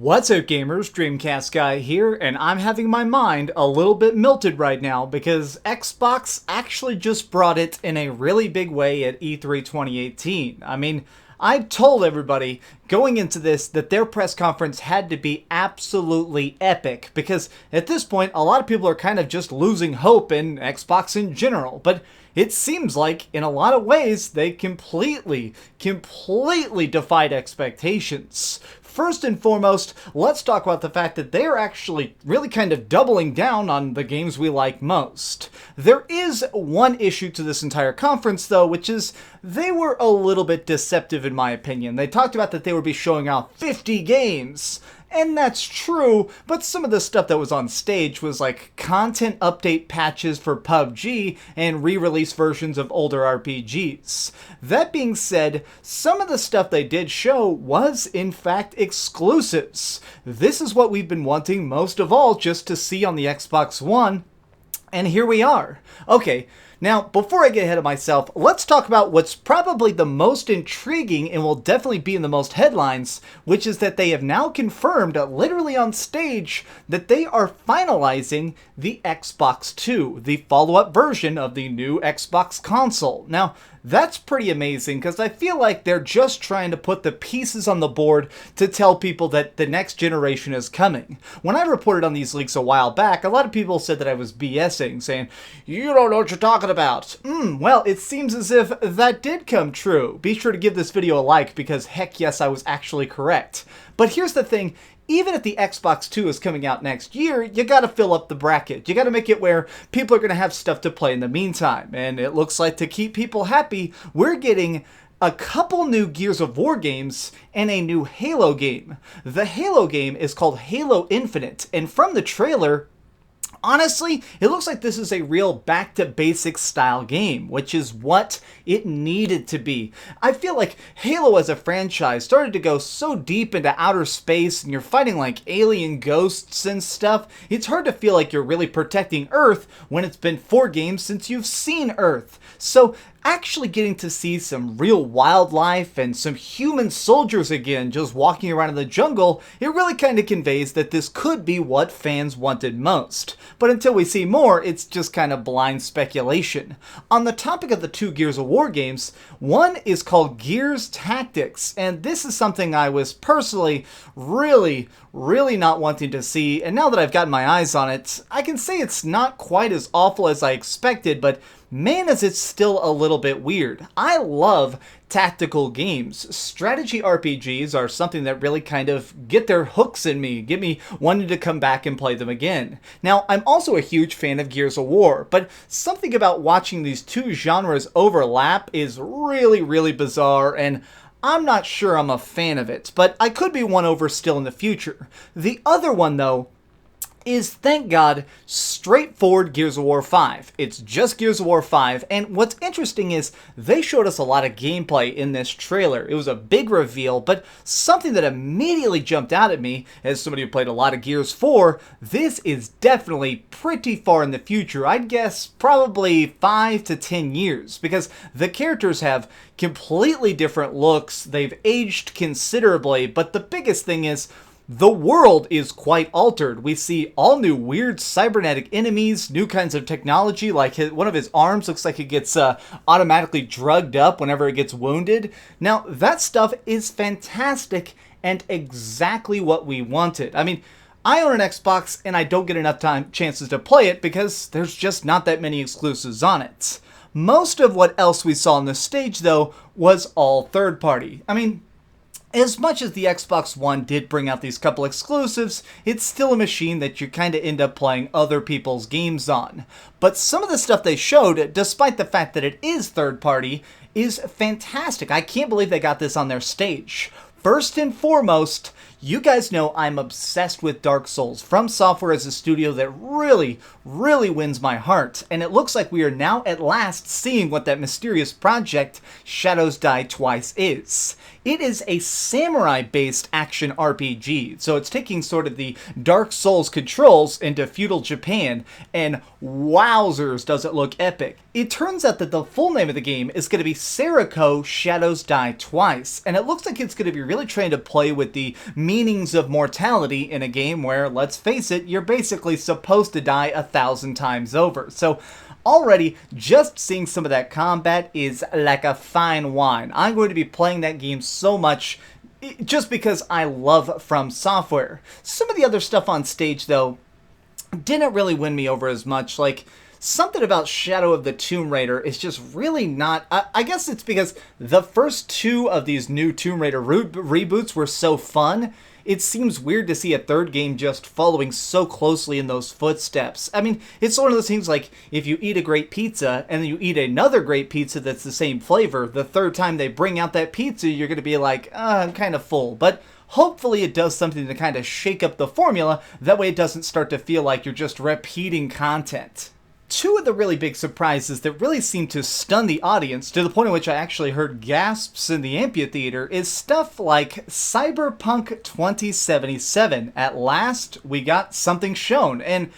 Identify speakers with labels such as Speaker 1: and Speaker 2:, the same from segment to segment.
Speaker 1: What's up gamers, DreamcastGuy here, and I'm having my mind a little bit melted right now because Xbox actually just brought it in a really big way at E3 2018. I mean, I told everybody going into this that their press conference had to be absolutely epic because at this point a lot of people are kind of just losing hope in Xbox in general, but it seems like in a lot of ways they completely defied expectations. First and foremost, let's talk about the fact that they are actually really kind of doubling down on the games we like most. There is one issue to this entire conference, though, which is they were a little bit deceptive in my opinion. They talked about that they would be showing off 50 games. And that's true, but some of the stuff that was on stage was like content update patches for PUBG and re-release versions of older RPGs. That being said, some of the stuff they did show was in fact exclusives. This is what we've been wanting most of all just to see on the Xbox One, and here we are. Okay. Now, before I get ahead of myself, let's talk about what's probably the most intriguing and will definitely be in the most headlines, which is that they have now confirmed, literally on stage, that they are finalizing the Xbox 2, the follow-up version of the new Xbox console. Now, that's pretty amazing because I feel like they're just trying to put the pieces on the board to tell people that the next generation is coming. When I reported on these leaks a while back, a lot of people said that I was BSing, saying, "You don't know what you're talking about." Well, it seems as if that did come true. Be sure to give this video a like because heck yes, I was actually correct. But here's the thing. Even if the Xbox 2 is coming out next year, you gotta fill up the bracket. You gotta make it where people are gonna have stuff to play in the meantime. And it looks like to keep people happy, we're getting a couple new Gears of War games and a new Halo game. The Halo game is called Halo Infinite, and from the trailer, honestly, it looks like this is a real back-to-basics style game, which is what it needed to be. I feel like Halo as a franchise started to go so deep into outer space and you're fighting like alien ghosts and stuff, it's hard to feel like you're really protecting Earth when it's been 4 games since you've seen Earth. So actually getting to see some real wildlife and some human soldiers again just walking around in the jungle, it really kind of conveys that this could be what fans wanted most. But until we see more, it's just kind of blind speculation. On the topic of the 2 Gears of War games, one is called Gears Tactics, and this is something I was personally really not wanting to see, and now that I've gotten my eyes on it, I can say it's not quite as awful as I expected, but man, is it still a little bit weird. I love tactical games. Strategy RPGs are something that really kind of get their hooks in me, get me wanting to come back and play them again. Now, I'm also a huge fan of Gears of War, but something about watching these two genres overlap is really bizarre, and I'm not sure I'm a fan of it, but I could be won over still in the future. The other one, though, is, thank God, straightforward Gears of War 5. It's just Gears of War 5, and what's interesting is they showed us a lot of gameplay in this trailer. It was a big reveal, but something that immediately jumped out at me, as somebody who played a lot of Gears 4, this is definitely pretty far in the future. I'd guess probably 5 to 10 years, because the characters have completely different looks, they've aged considerably, but the biggest thing is, the world is quite altered. We see all new weird cybernetic enemies, new kinds of technology, like one of his arms looks like it gets automatically drugged up whenever it gets wounded. Now, that stuff is fantastic and exactly what we wanted. I mean, I own an Xbox and I don't get enough chances to play it because there's just not that many exclusives on it. Most of what else we saw on the stage, though, was all third party. I mean, as much as the Xbox One did bring out these couple exclusives, it's still a machine that you kind of end up playing other people's games on. But some of the stuff they showed, despite the fact that it is third party, is fantastic. I can't believe they got this on their stage. First and foremost, you guys know I'm obsessed with Dark Souls. From Software is a studio that really wins my heart, and it looks like we are now at last seeing what that mysterious project, Shadows Die Twice, is. It is a samurai-based action RPG, so it's taking sort of the Dark Souls controls into feudal Japan, and wowzers does it look epic. It turns out that the full name of the game is going to be Seriko Shadows Die Twice, and it looks like it's going to be really trying to play with the meanings of mortality in a game where, let's face it, you're basically supposed to die 1,000 times over. So already, just seeing some of that combat is like a fine wine. I'm going to be playing that game so much just because I love From Software. Some of the other stuff on stage, though, didn't really win me over as much. Like, something about Shadow of the Tomb Raider is just really not... I guess it's because the first two of these new Tomb Raider reboots were so fun. It seems weird to see a third game just following so closely in those footsteps. I mean, it's one of those things like, if you eat a great pizza, and then you eat another great pizza that's the same flavor, the third time they bring out that pizza, you're going to be like, I'm kind of full. But hopefully it does something to kind of shake up the formula, that way it doesn't start to feel like you're just repeating content. Two of the really big surprises that really seemed to stun the audience, to the point at which I actually heard gasps in the amphitheater, is stuff like Cyberpunk 2077. At last, we got something shown, and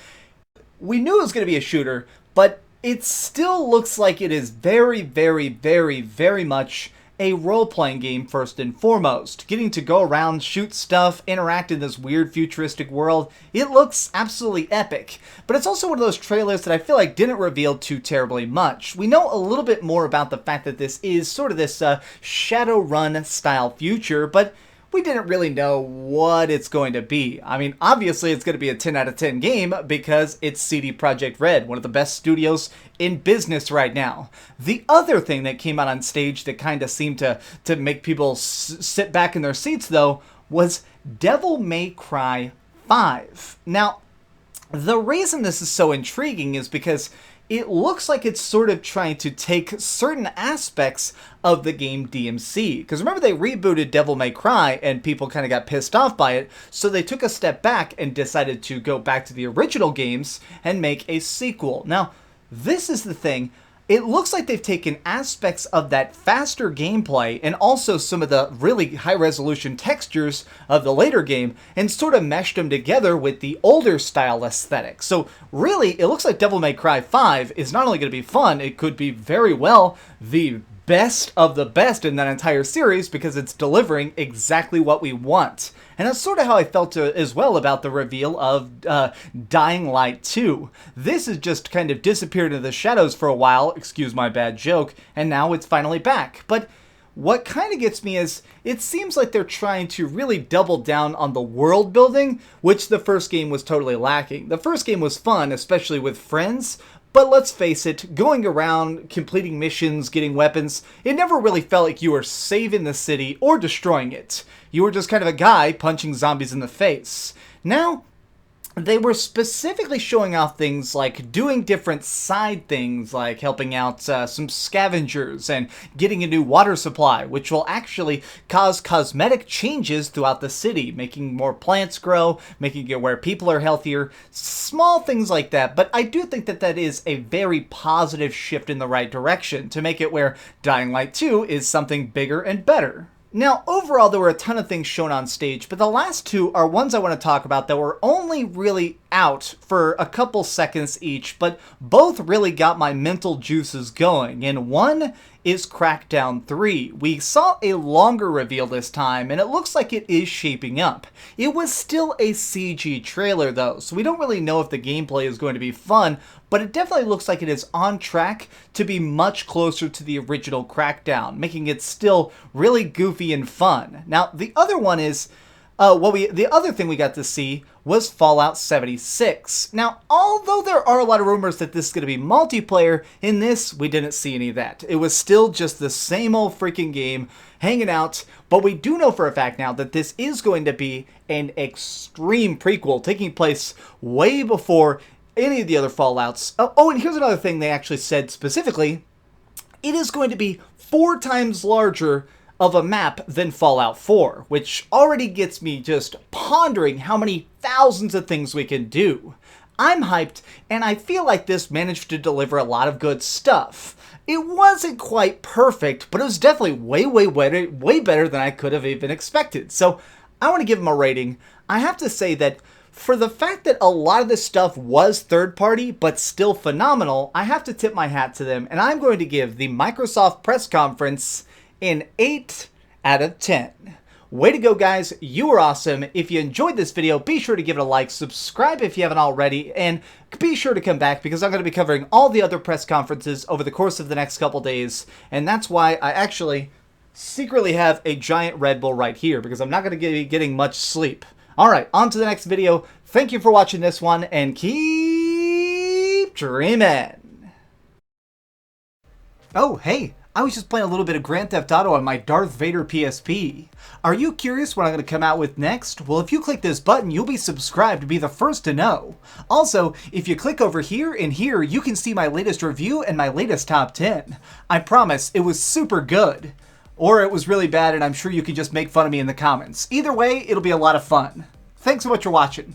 Speaker 1: we knew it was going to be a shooter, but it still looks like it is very, very, very, very much a role-playing game first and foremost. Getting to go around, shoot stuff, interact in this weird futuristic world, it looks absolutely epic. But it's also one of those trailers that I feel like didn't reveal too terribly much. We know a little bit more about the fact that this is sort of this Shadowrun style future, but we didn't really know what it's going to be. I mean, obviously it's going to be a 10 out of 10 game because it's CD Projekt Red, one of the best studios in business right now. The other thing that came out on stage that kind of seemed to make people sit back in their seats, though, was Devil May Cry 5. Now, the reason this is so intriguing is because it looks like it's sort of trying to take certain aspects of the game DMC. Because remember, they rebooted Devil May Cry and people kind of got pissed off by it, so they took a step back and decided to go back to the original games and make a sequel. Now, this is the thing. It looks like they've taken aspects of that faster gameplay and also some of the really high-resolution textures of the later game and sort of meshed them together with the older style aesthetic. So really, it looks like Devil May Cry 5 is not only going to be fun, it could be very well the best of the best in that entire series because it's delivering exactly what we want. And that's sort of how I felt as well about the reveal of Dying Light 2. This has just kind of disappeared into the shadows for a while, excuse my bad joke, and now it's finally back. But what kind of gets me is, it seems like they're trying to really double down on the world building, which the first game was totally lacking. The first game was fun, especially with friends, but let's face it, going around, completing missions, getting weapons, it never really felt like you were saving the city or destroying it. You were just kind of a guy punching zombies in the face. Now, they were specifically showing off things like doing different side things, like helping out some scavengers and getting a new water supply, which will actually cause cosmetic changes throughout the city, making more plants grow, making it where people are healthier, small things like that. But I do think that that is a very positive shift in the right direction to make it where Dying Light 2 is something bigger and better. Now, overall, there were a ton of things shown on stage, but the last two are ones I want to talk about that were only really out for a couple seconds each, but both really got my mental juices going. And one is Crackdown 3. We saw a longer reveal this time, and it looks like it is shaping up. It was still a CG trailer, though, so we don't really know if the gameplay is going to be fun, but it definitely looks like it is on track to be much closer to the original Crackdown, making it still really goofy and fun. Now, the other one is, the other thing we got to see was Fallout 76. Now, although there are a lot of rumors that this is going to be multiplayer, in this, we didn't see any of that. It was still just the same old freaking game, hanging out, but we do know for a fact now that this is going to be an extreme prequel, taking place way before any of the other Fallouts. Oh, and here's another thing they actually said specifically. It is going to be 4 times larger of a map than Fallout 4, which already gets me just pondering how many thousands of things we can do. I'm hyped, and I feel like this managed to deliver a lot of good stuff. It wasn't quite perfect, but it was definitely way better than I could have even expected. So I want to give them a rating. I have to say that for the fact that a lot of this stuff was third-party, but still phenomenal, I have to tip my hat to them, and I'm going to give the Microsoft press conference an 8 out of 10. Way to go, guys. You are awesome. If you enjoyed this video, be sure to give it a like, subscribe if you haven't already, and be sure to come back because I'm going to be covering all the other press conferences over the course of the next couple days, and that's why I actually secretly have a giant Red Bull right here because I'm not going to be getting much sleep. Alright, on to the next video. Thank you for watching this one, and keep dreaming. Oh, hey, I was just playing a little bit of Grand Theft Auto on my Darth Vader PSP. Are you curious what I'm going to come out with next? Well, if you click this button, you'll be subscribed to be the first to know. Also, if you click over here and here, you can see my latest review and my latest top 10. I promise, it was super good. Or it was really bad and I'm sure you can just make fun of me in the comments. Either way, it'll be a lot of fun. Thanks so much for watching.